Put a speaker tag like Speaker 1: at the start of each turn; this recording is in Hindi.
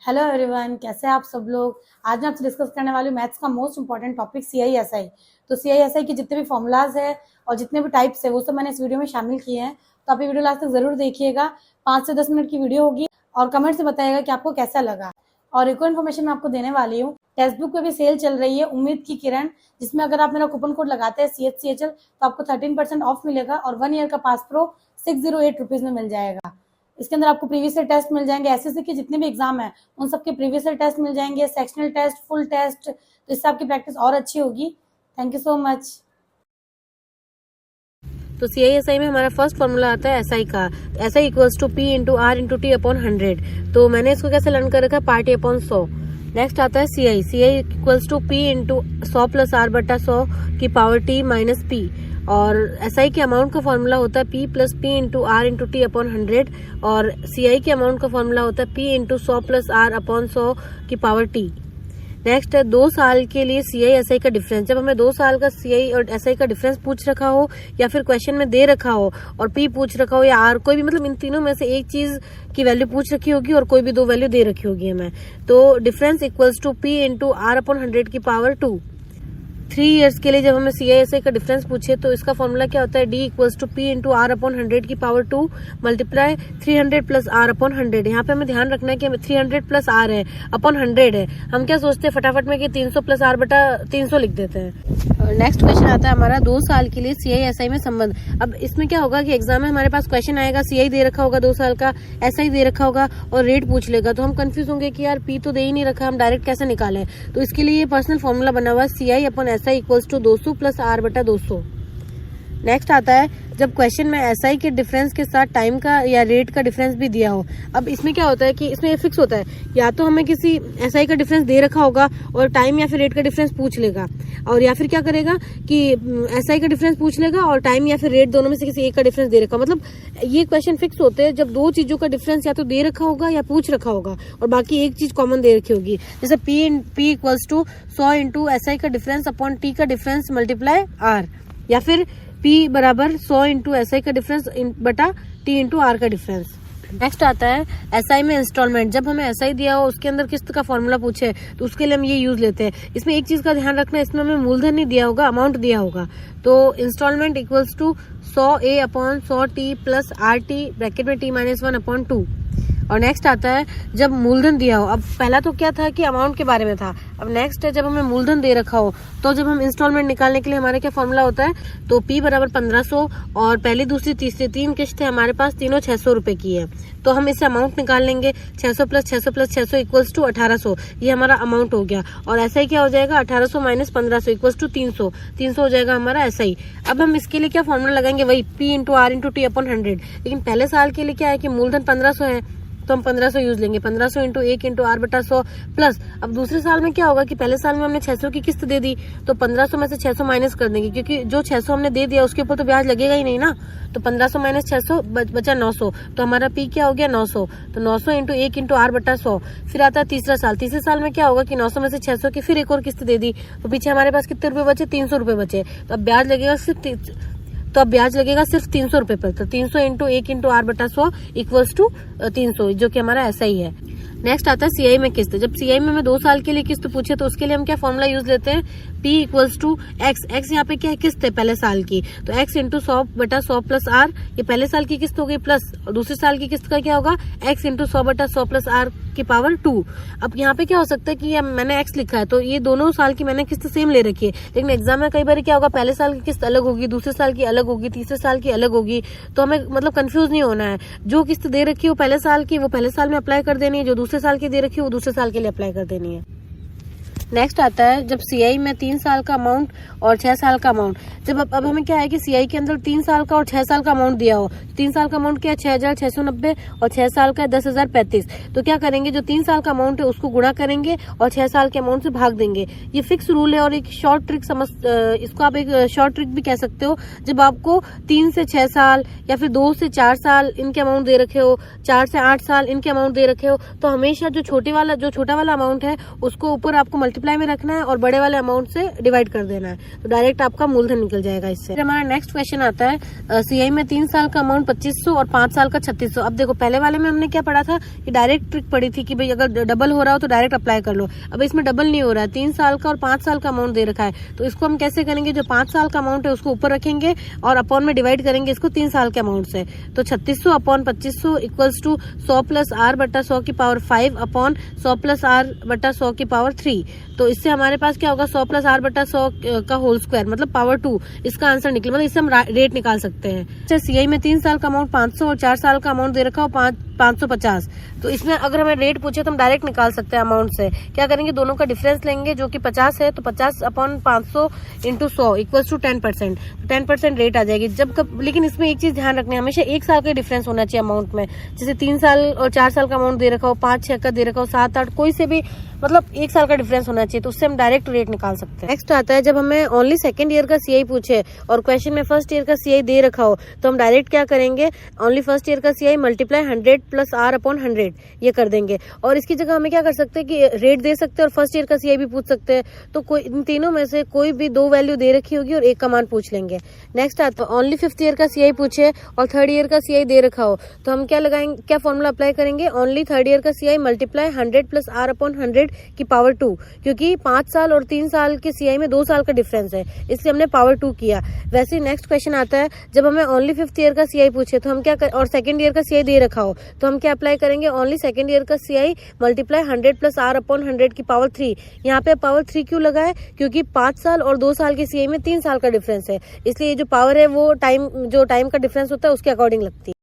Speaker 1: हेलो एवरीवन, कैसे हैं आप सब लोग। आज मैं आपसे डिस्कस करने वाली हूँ मैथ्स का मोस्ट इंपॉर्टेंट टॉपिक CISI। तो CISI के जितने भी फॉर्मूलाज है और जितने भी टाइप्स है वो सब मैंने इस वीडियो में शामिल किए हैं। तो आप ये वीडियो लास्ट तक जरूर देखिएगा। 5 से 10 मिनट की वीडियो होगी और कमेंट से बताइएगा कि आपको कैसा लगा। और एक और इन्फॉर्मेशन मैं आपको देने वाली हूँ, टेक्स्ट बुक पे भी सेल चल रही है उम्मीद की किरण, जिसमें अगर आप मेरा कूपन कोड लगाते हैं CHCHL तो आपको 13% ऑफ मिलेगा और 1 ईयर का पास प्रो 608 रुपीज में मिल जाएगा। इसके अंदर आपको प्रीवियस ईयर टेस्ट मिल जाएंगे, एसएससी के जितने भी एग्जाम है उन सबके प्रीवियस ईयर टेस्ट मिल जाएंगे, सेक्शनल टेस्ट, फुल टेस्ट। तो इससे आपकी प्रैक्टिस और अच्छी होगी। Thank you so much.
Speaker 2: तो CISI में हमारा फर्स्ट फॉर्मूला आता है SI का। SI equals to P into R into T upon 100। तो मैंने इसको कैसे लर्न कर रखा है, पार्टी अपॉन 100। नेक्स्ट आता है CI equals to P into 100 plus R बटा 100 की पावर T माइनस P। और SI के अमाउंट का फॉर्मूला होता है P plus P into R into T upon 100 और CI के अमाउंट का फॉर्मूला होता है P into 100 plus R upon 100 की पावर T। नेक्स्ट है 2 साल के लिए CI/SI का डिफरेंस। जब हमें 2 साल का CI और SI का डिफरेंस पूछ रखा हो या फिर क्वेश्चन में दे रखा हो और P पूछ रखा हो या R, कोई भी मतलब इन तीनों में से एक चीज की वैल्यू पूछ रखी होगी और कोई भी 2 वैल्यू दे रखी होगी हमें, तो difference equals to P into R upon 100 की पावर 2। 3 इयर्स के लिए जब हमें CI/SI का डिफरेंस पूछे तो इसका फॉर्मूला क्या होता है, D equals to P into R upon 100 की power 2 multiply 300 plus R upon 100। यहाँ पे हमें ध्यान रखना है कि हमें 300 प्लस R है अपॉन 100 है। हम क्या सोचते हैं फटाफट में कि 300 प्लस R बटा 300 लिख देते हैं। नेक्स्ट क्वेश्चन आता है हमारा 2 साल के लिए CI/SI में संबंध। अब इसमें क्या होगा कि एग्जाम में हमारे पास क्वेश्चन आएगा, CI दे रखा होगा 2 साल का, SI दे रखा होगा और रेट पूछ लेगा, तो हम कंफ्यूज होंगे कि यार P तो दे ही नहीं रखा, हम डायरेक्ट कैसे निकालें। तो इसके लिए ये पर्सनल फॉर्मूला बना हुआ है, CI upon SI equals to 200 plus R बटा 200। नेक्स्ट आता है जब क्वेश्चन में SI के डिफरेंस के साथ टाइम का या रेट का डिफरेंस भी दिया हो। अब इसमें क्या होता है कि इसमें फिक्स होता है, या तो हमें किसी SI का डिफरेंस दे रखा होगा और टाइम या फिर रेट का डिफरेंस पूछ लेगा, और या फिर क्या करेगा कि SI का डिफरेंस पूछ लेगा और टाइम या फिर रेट दोनों में से किसी एक का डिफरेंस दे रखा। मतलब ये क्वेश्चन फिक्स होते हैं जब 2 चीजों का डिफरेंस या तो दे रखा होगा या पूछ रखा होगा और बाकी एक चीज कॉमन दे रखी होगी। जैसे P equals to 100 into SI का डिफरेंस अपॉन T का डिफरेंस मल्टीप्लाई R, या फिर P बराबर 100 इंटू SI का डिफरेंस बटा T इंटू R का डिफरेंस। नेक्स्ट आता है SI में इंस्टॉलमेंट। जब हमें SI दिया हो उसके अंदर किस्त का फॉर्मूला पूछे तो उसके लिए हम ये यूज लेते हैं। इसमें एक चीज का ध्यान रखना है, इसमें हमें मूलधन नहीं दिया होगा, अमाउंट दिया होगा। तो instalment equals to 100A upon 100T plus RT bracket में T माइनस 1 अपॉन 2। और नेक्स्ट आता है जब मूलधन दिया हो। अब पहला तो क्या था कि अमाउंट के बारे में था, अब नेक्स्ट है जब हमें मूलधन दे रखा हो। तो जब हम इंस्टॉलमेंट निकालने के लिए हमारे क्या फॉर्मूला होता है, तो P बराबर 1500 और पहली दूसरी तीसरी 3 किस्त है हमारे पास, तीनों 600 रुपए की है। तो हम इससे अमाउंट निकाल लेंगे, 600 प्लस 600 प्लस 600 इक्वल्स टू 1800। ये हमारा अमाउंट हो गया। और ऐसा ही क्या हो जाएगा, 1800 माइनस 1500 इक्वल्स टू 300। 300 हो जाएगा हमारा ऐसा ही। अब हम इसके लिए क्या फॉर्मूला लगाएंगे, वही P into R into T upon 100। लेकिन पहले साल के लिए क्या है कि मूलधन 1500 है तो हम 1500 यूज लेंगे, 1500 इंटू 1 इंटू R बटा 100 प्लस। अब दूसरे साल में क्या होगा कि पहले साल में हमने 600 की किस्त दे दी तो 1500 में से 600 माइनस कर देंगे, क्योंकि जो 600 हमने दे दिया उसके ऊपर तो ब्याज लगेगा ही नहीं ना। तो 1500 माइनस 600 बचा 900, तो हमारा P क्या हो गया 900। तो 900 इंटू 1 इंटू R बटा 100। फिर आता है तीसरा साल। तीसरे साल में क्या होगा कि 900 में से 600 की फिर एक और किस्त दे दी तो पीछे हमारे पास कितने रुपए बचे, 300 रुपए बचे। तो अब ब्याज लगेगा सिर्फ 300 रुपए पर। तो 300 इंटू 1 इंटू R बटा 100 इक्वल्स टू 300, जो कि हमारा ऐसा ही है। नेक्स्ट आता है CI में किस्त। जब CI में हमें 2 साल के लिए किस्त पूछे तो उसके लिए हम क्या फॉर्मूला यूज लेते हैं, P इक्वल्स टू X यहाँ पे क्या है, किस्त है पहले साल की, तो X इंटू 100 बटा 100 प्लस R। ये पहले साल की किस्त हो गई, प्लस और दूसरे साल की किस्त का क्या होगा, X इंटू 100 बटा 100 प्लस R की पावर 2। अब यहाँ पे क्या हो सकता है कि मैंने X लिखा है तो ये दोनों साल की मैंने किस्त सेम ले रखी है, लेकिन एग्जाम में कई बार क्या होगा, पहले साल की किस्त अलग होगी, दूसरे साल की अलग होगी, तीसरे साल की अलग होगी। तो हमें मतलब कंफ्यूज नहीं होना है। जो किस्त दे रखी है वो पहले साल की, वो पहले साल में अप्लाई कर देनी है, जो दूसरे साल की दे रखी है वो दूसरे साल के लिए अप्लाई कर देनी है। नेक्स्ट आता है जब CI में 3 साल का अमाउंट और 6 साल का अमाउंट। जब अब हमें क्या है कि CI के अंदर 3 साल का और 6 साल का अमाउंट दिया हो। 3 साल का अमाउंट क्या है 6690 और 6 साल का 10035। तो क्या करेंगे, जो 3 साल का अमाउंट है उसको गुणा करेंगे और 6 साल के अमाउंट से भाग देंगे। ये फिक्स रूल है और एक शॉर्ट ट्रिक इसको आप एक शॉर्ट ट्रिक भी कह सकते हो। जब आपको 3 से 6 साल या फिर 2 से 4 साल इनके अमाउंट दे रखे हो, 4 से 8 साल इनके अमाउंट दे रखे हो, तो हमेशा जो छोटा वाला अमाउंट है उसको ऊपर आपको मल्टीप्लाई में रखना है और बड़े वाले अमाउंट से डिवाइड कर देना है, तो डायरेक्ट आपका मूलधन निकल जाएगा इससे। फिर हमारा नेक्स्ट क्वेश्चन आता है सीआई में 3 साल का अमाउंट 2500 और 5 साल का 3600। अब देखो पहले वाले में हमने क्या पढ़ा था कि डायरेक्ट ट्रिक पड़ी थी कि भाई अगर डबल हो रहा हो तो डायरेक्ट अप्लाई कर लो। अब इसमें डबल नहीं हो रहा है, 3 साल का और 5 साल का अमाउंट दे रखा है, तो इसको हम कैसे करेंगे, जो 5 साल का अमाउंट है उसको ऊपर रखेंगे और अपॉन में डिवाइड करेंगे इसको 3 साल के अमाउंट से। तो 3600 upon 2500 equals to 100 plus R बटा 100 की पावर 5 अपॉन 100 प्लस आर बटा 100 की पावर 3। तो इससे हमारे पास क्या होगा, 100 प्लस आर बटा 100 का होल स्क्वायर मतलब पावर 2, इसका आंसर निकले, मतलब इससे हम रेट निकाल सकते हैं। अच्छा, सीआई में 3 साल का अमाउंट 500 और 4 साल का अमाउंट दे रखा हो 550। तो इसमें अगर हमें रेट पूछे तो हम डायरेक्ट निकाल सकते हैं अमाउंट से। क्या करेंगे, दोनों का डिफरेंस लेंगे जो कि 50 है, तो 50 upon 500 into 100 equals to 10%। 10% rate आ जाएगी लेकिन इसमें एक चीज ध्यान रखना है, हमेशा 1 साल का डिफरेंस होना चाहिए अमाउंट में। जैसे 3 साल और 4 साल का अमाउंट दे रखा हो, 5-6 का दे रखा हो, 7-8 कोई से भी, मतलब 1 साल का डिफरेंस होना चाहिए, तो उससे हम डायरेक्ट रेट निकाल सकते हैं। नेक्स्ट आता है जब हमें ओनली सेकंड ईयर का सीआई पूछे और क्वेश्चन में फर्स्ट ईयर का सीआई दे रखा हो, तो हम डायरेक्ट क्या करेंगे, ओनली फर्स्ट ईयर का CI multiply 100 plus R upon 100 ये कर देंगे। और इसकी जगह हमें क्या कर सकते हैं कि रेट दे सकते हैं और फर्स्ट ईयर का सीआई भी पूछ सकते हैं, तो कोई इन तीनों में से कोई भी 2 वैल्यू दे रखी होगी और एक का मान पूछ लेंगे। नेक्स्ट आता है ओनली 5th ईयर का सीआई पूछे और 3rd ईयर का सीआई दे रखा हो, तो हम क्या लगाएंगे, क्या फॉर्मूला अप्लाई करेंगे, ओनली 3rd ईयर का CI multiply 100 plus R upon 100 की पावर 2, क्योंकि 5 साल और 3 साल के सीआई में 2 साल का डिफरेंस है, इसलिए हमने पावर 2 किया। वैसे नेक्स्ट क्वेश्चन आता है जब हमें ओनली 5th ईयर का सीआई पूछे तो हम क्या और 2nd ईयर का सीआई दे रखा हो, तो हम क्या अप्लाई करेंगे, ओनली 2nd ईयर का CI multiply 100 plus R upon 100 की पावर 3। यहाँ पे पावर 3 क्यों लगा है, क्योंकि 5 साल और 2 साल के सीआई में 3 साल का डिफरेंस है, इसलिए जो पावर है वो टाइम का डिफरेंस होता है उसके अकॉर्डिंग लगती है।